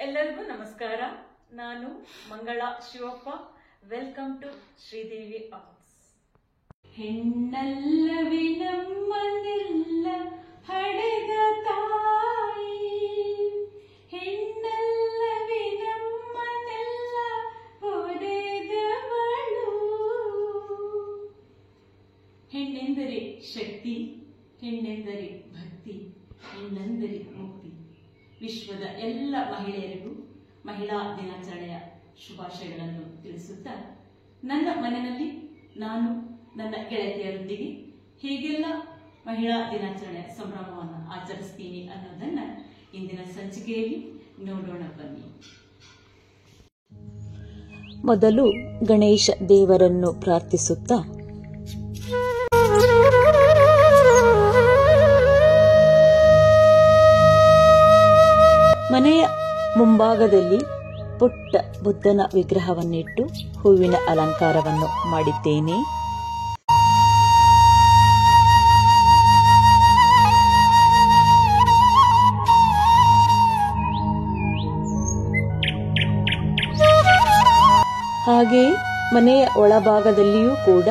ಎಲ್ಲರಿಗೂ ನಮಸ್ಕಾರ. ನಾನು Mangala Shivappa. Welcome to Sridevi Arts. ಹೆಣ್ಣಲ್ಲವೇ ನಮ್ಮನ್ನೆಲ್ಲ ಹಡೆದ ತಾಯಿ, ಹೆಣ್ಣಲ್ಲವೇ ನಮ್ಮನ್ನೆಲ್ಲ ಹೊಡೆದವಳು. ಹೆಣ್ಣೆಂದರೆ ಶಕ್ತಿ, ಹೆಣ್ಣೆಂದರೆ ಭಕ್ತಿ, ಹೆಣ್ಣೆಂದರೆ ಮುಕ್ತಿ. ವಿಶ್ವದ ಎಲ್ಲ ಮಹಿಳೆಯರಿಗೂ ಮಹಿಳಾ ದಿನಾಚರಣೆಯ ಶುಭಾಶಯಗಳನ್ನು ತಿಳಿಸುತ್ತಾ, ನನ್ನ ಮನೆಯಲ್ಲಿ ನಾನು ನನ್ನ ಗೆಳತಿಯರೊಂದಿಗೆ ಹೇಗೆಲ್ಲ ಮಹಿಳಾ ದಿನಾಚರಣೆಯ ಸಂಭ್ರಮವನ್ನು ಆಚರಿಸ್ತೀನಿ ಅನ್ನೋದನ್ನ ಇಂದಿನ ಸಂಚಿಕೆಯಲ್ಲಿ ನೋಡೋಣ ಬನ್ನಿ. ಮೊದಲು ಗಣೇಶ ದೇವರನ್ನು ಪ್ರಾರ್ಥಿಸುತ್ತಾ ಮನೆಯ ಮುಂಭಾಗದಲ್ಲಿ ಪುಟ್ಟ ಬುದ್ಧನ ವಿಗ್ರಹವನ್ನಿಟ್ಟು ಹೂವಿನ ಅಲಂಕಾರವನ್ನು ಮಾಡಿದ್ದೇನೆ. ಹಾಗೆಯೇ ಮನೆಯ ಒಳಭಾಗದಲ್ಲಿಯೂ ಕೂಡ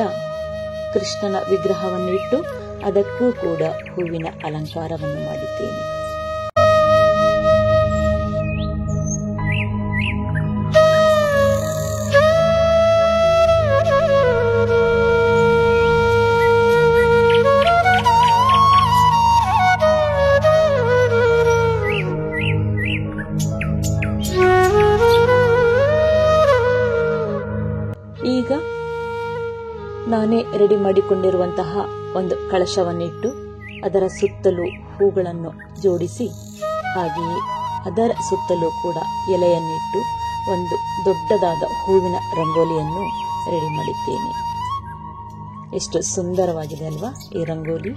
ಕೃಷ್ಣನ ವಿಗ್ರಹವನ್ನಿಟ್ಟು ಅದಕ್ಕೂ ಕೂಡ ಹೂವಿನ ಅಲಂಕಾರವನ್ನು ಮಾಡಿದ್ದೇನೆ. ಈಗ ನಾನೇ ರೆಡಿ ಮಾಡಿಕೊಂಡಿರುವಂತಹ ಒಂದು ಕಳಶವನ್ನಿಟ್ಟು ಅದರ ಸುತ್ತಲೂ ಹೂಗಳನ್ನು ಜೋಡಿಸಿ, ಹಾಗೆಯೇ ಅದರ ಸುತ್ತಲೂ ಕೂಡ ಎಲೆಯನ್ನಿಟ್ಟು ಒಂದು ದೊಡ್ಡದಾದ ಹೂವಿನ ರಂಗೋಲಿಯನ್ನು ರೆಡಿ ಮಾಡಿದ್ದೇನೆ. ಎಷ್ಟು ಸುಂದರವಾಗಿದೆ ಅಲ್ವಾ ಈ ರಂಗೋಲಿ.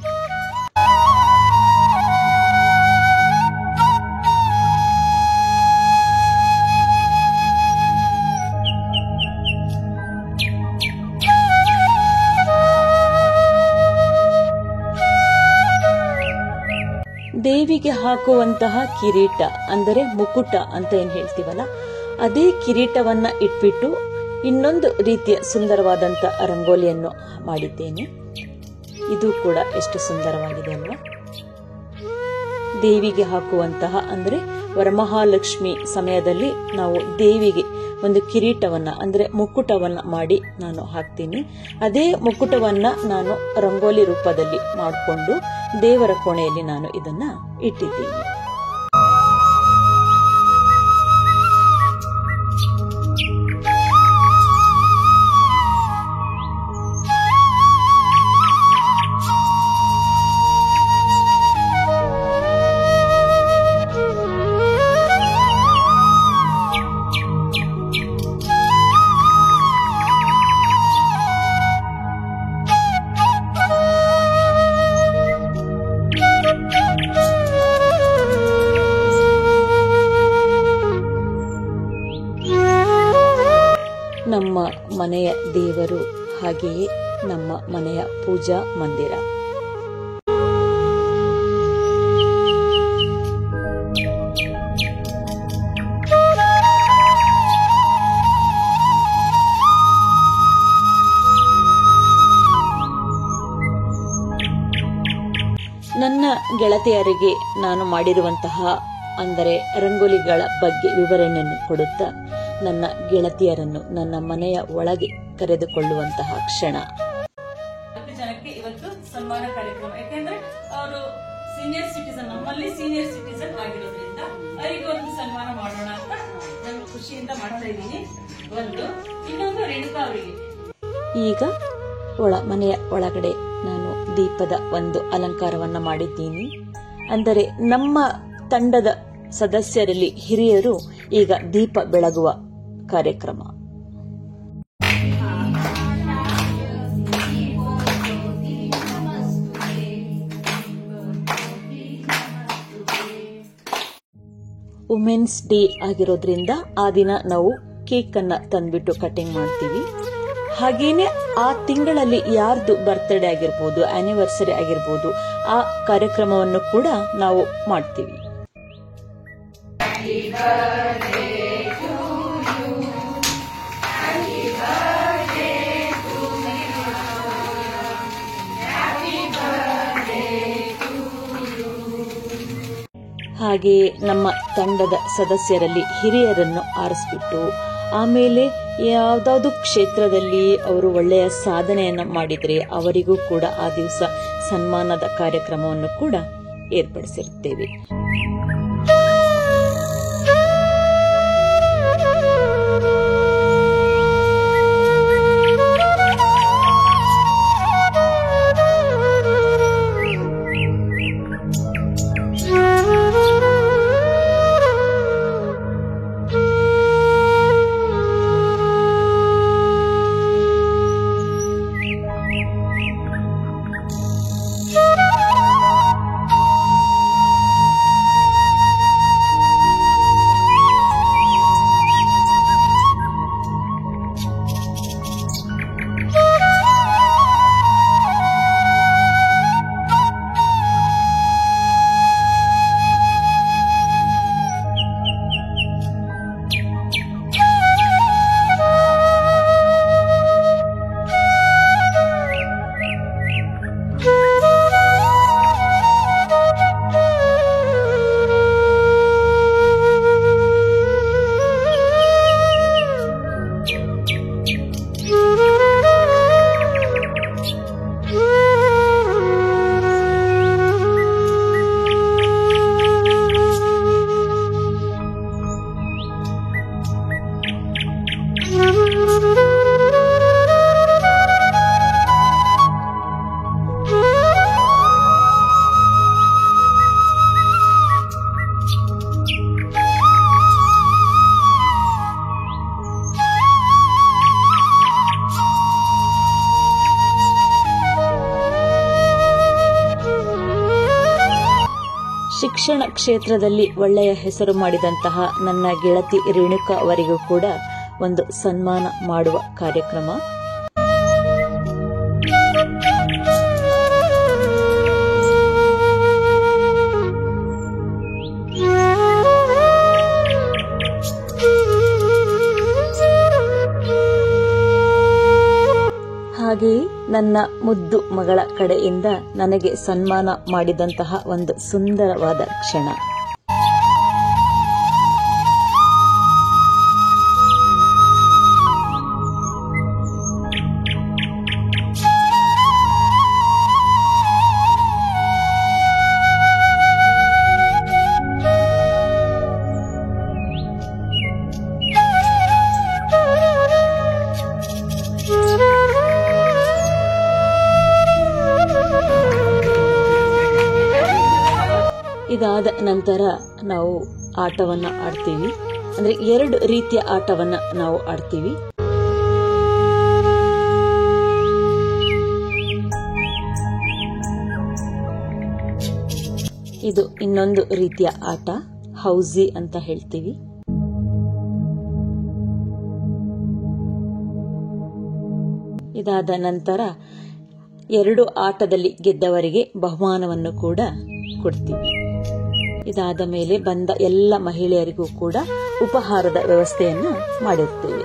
ದೇವಿಗೆ ಹಾಕುವಂತಹ ಕಿರೀಟ ಅಂದರೆ ಮುಕುಟ ಅಂತ ಏನ್ ಹೇಳ್ತೀವಲ್ಲ, ಅದೇ ಕಿರೀಟವನ್ನ ಇಟ್ಬಿಟ್ಟು ಇನ್ನೊಂದು ರೀತಿಯ ಸುಂದರವಾದಂತ ರಂಗೋಲಿಯನ್ನು ಮಾಡಿದ್ದೇನೆ. ಇದು ಕೂಡ ಎಷ್ಟು ಸುಂದರವಾಗಿದೆ ಅಲ್ವಾ. ದೇವಿಗೆ ಹಾಕುವಂತಹ ಅಂದ್ರೆ ವರಮಹಾಲಕ್ಷ್ಮಿ ಸಮಯದಲ್ಲಿ ನಾವು ದೇವಿಗೆ ಒಂದು ಕಿರೀಟವನ್ನ ಅಂದ್ರೆ ಮುಕುಟವನ್ನ ಮಾಡಿ ನಾನು ಹಾಕ್ತೀನಿ. ಅದೇ ಮುಕುಟವನ್ನ ನಾನು ರಂಗೋಲಿ ರೂಪದಲ್ಲಿ ಮಾಡಿಕೊಂಡು ದೇವರ ಕೋಣೆಯಲ್ಲಿ ನಾನು ಇದನ್ನ ಇಟ್ಟಿದ್ದೀನಿ. ನಮ್ಮ ಮನೆಯ ದೇವರು, ಹಾಗೆಯೇ ನಮ್ಮ ಮನೆಯ ಪೂಜಾ ಮಂದಿರ. ನನ್ನ ಗೆಳತಿಯರಿಗೆ ನಾನು ಮಾಡಿರುವಂತಹ ಅಂದರೆ ರಂಗೋಲಿಗಳ ಬಗ್ಗೆ ವಿವರಣೆಯನ್ನು ಕೊಡುತ್ತಾ ನನ್ನ ಗೆಳತಿಯರನ್ನು ನನ್ನ ಮನೆಯ ಒಳಗೆ ಕರೆದುಕೊಳ್ಳುವಂತಹ ಕ್ಷಣ. 10 ಜನಕ್ಕೆ ಇವತ್ತು ಸನ್ಮಾನ ಕಾರ್ಯಕ್ರಮ. ಯಾಕೆಂದ್ರೆ ಅವರು ಸೀನಿಯರ್ ಸಿಟಿಸನ್, ನಮ್ಮಲ್ಲಿ ಸೀನಿಯರ್ ಸಿಟಿಸನ್ ಆಗಿರೋದ್ರಿಂದ ಅವರಿಗೆ ಒಂದು ಸನ್ಮಾನ ಮಾಡೋಣ ಅಂತ ನಾನು ಖುಷಿಯಿಂದ ಮಾಡ್ತಾ ಇದ್ದೀನಿ. ಇನ್ನೊಂದು ರೇಣುಕಾ ಅವರಿಗೆ. ಈಗ ಮನೆಯ ಒಳಗಡೆ ನಾನು ದೀಪದ ಒಂದು ಅಲಂಕಾರವನ್ನ ಮಾಡಿದ್ದೀನಿ. ಅಂದರೆ ನಮ್ಮ ತಂಡದ ಸದಸ್ಯರಲ್ಲಿ ಹಿರಿಯರು ಈಗ ದೀಪ ಬೆಳಗುವ ಕಾರ್ಯಕ್ರಮ. ವುಮೆನ್ಸ್ ಡೇ ಆಗಿರೋದ್ರಿಂದ ಆ ದಿನ ನಾವು ಕೇಕ್ ಅನ್ನ ತಂದ್ಬಿಟ್ಟು ಕಟಿಂಗ್ ಮಾಡ್ತೀವಿ. ಹಾಗೇನೆ ಆ ತಿಂಗಳಲ್ಲಿ ಯಾರ್ದು ಬರ್ತ್ಡೇ ಆಗಿರ್ಬೋದು, ಆನಿವರ್ಸರಿ ಆಗಿರ್ಬೋದು, ಆ ಕಾರ್ಯಕ್ರಮವನ್ನು ಕೂಡ ನಾವು ಮಾಡ್ತೀವಿ. ಹಾಗೆಯೇ ನಮ್ಮ ತಂಡದ ಸದಸ್ಯರಲ್ಲಿ ಹಿರಿಯರನ್ನು ಆರಿಸ್ಬಿಟ್ಟು ಆಮೇಲೆ ಯಾವುದಾದ್ರು ಕ್ಷೇತ್ರದಲ್ಲಿ ಅವರು ಒಳ್ಳೆಯ ಸಾಧನೆಯನ್ನು ಮಾಡಿದರೆ ಅವರಿಗೂ ಕೂಡ ಆ ದಿವಸ ಸನ್ಮಾನದ ಕಾರ್ಯಕ್ರಮವನ್ನು ಕೂಡ ಏರ್ಪಡಿಸಿರುತ್ತೇವೆ. ಶಿಕ್ಷಣ ಕ್ಷೇತ್ರದಲ್ಲಿ ಒಳ್ಳೆಯ ಹೆಸರು ಮಾಡಿದಂತಹ ನನ್ನ ಗೆಳತಿ ರೇಣುಕಾ ಅವರಿಗೂ ಕೂಡ ಒಂದು ಸನ್ಮಾನ ಮಾಡುವ ಕಾರ್ಯಕ್ರಮ. ಹಾಗೆಯೇ ನನ್ನ ಮುದ್ದು ಮಗಳ ಕಡೆಯಿಂದ ನನಗೆ ಸನ್ಮಾನ ಮಾಡಿದಂತಹ ಒಂದು ಸುಂದರವಾದ ಕ್ಷಣ. ಇದಾದ ನಂತರ ನಾವು ಆಟವನ್ನ ಆಡ್ತೀವಿ. ಅಂದ್ರೆ 2 ರೀತಿಯ ಆಟವನ್ನ ನಾವು ಆಡ್ತೀವಿ. ಇದು ಇನ್ನೊಂದು ರೀತಿಯ ಆಟ, ಹೌಸಿ ಅಂತ ಹೇಳ್ತೀವಿ. ಇದಾದ ನಂತರ 2 ಆಟದಲ್ಲಿ ಗೆದ್ದವರಿಗೆ ಬಹುಮಾನವನ್ನು ಕೂಡ ಕೊಡ್ತೀವಿ. ಇದಾದ ಮೇಲೆ ಬಂದ ಎಲ್ಲ ಮಹಿಳೆಯರಿಗೂ ಕೂಡ ಉಪಹಾರದ ವ್ಯವಸ್ಥೆಯನ್ನು ಮಾಡಿರ್ತೇವೆ.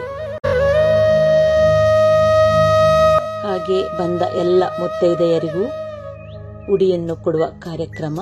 ಹಾಗೆ ಬಂದ ಎಲ್ಲ ಮುತ್ತೈದೆಯರಿಗೂ ಉಡಿಯನ್ನು ಕೊಡುವ ಕಾರ್ಯಕ್ರಮ.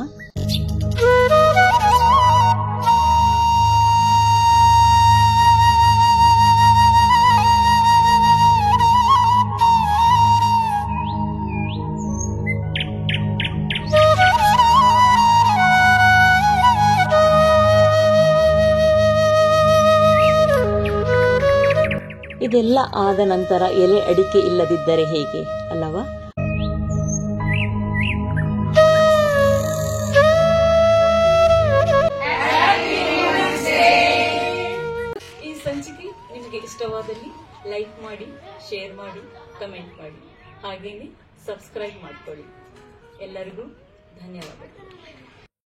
ಇದೆಲ್ಲ ಆದ ನಂತರ ಎಲೆ ಅಡಿಕೆ ಇಲ್ಲದಿದ್ದರೆ ಹೇಗೆ ಅಲ್ಲವಾ? ಈ ಸಂಚಿಕೆ ನಿಮಗೆ ಇಷ್ಟವಾದಲ್ಲಿ ಲೈಕ್ ಮಾಡಿ, ಶೇರ್ ಮಾಡಿ, ಕಮೆಂಟ್ ಮಾಡಿ, ಹಾಗೇನೆ ಸಬ್ಸ್ಕ್ರೈಬ್ ಮಾಡ್ಕೊಳ್ಳಿ. ಎಲ್ಲರಿಗೂ ಧನ್ಯವಾದಗಳು.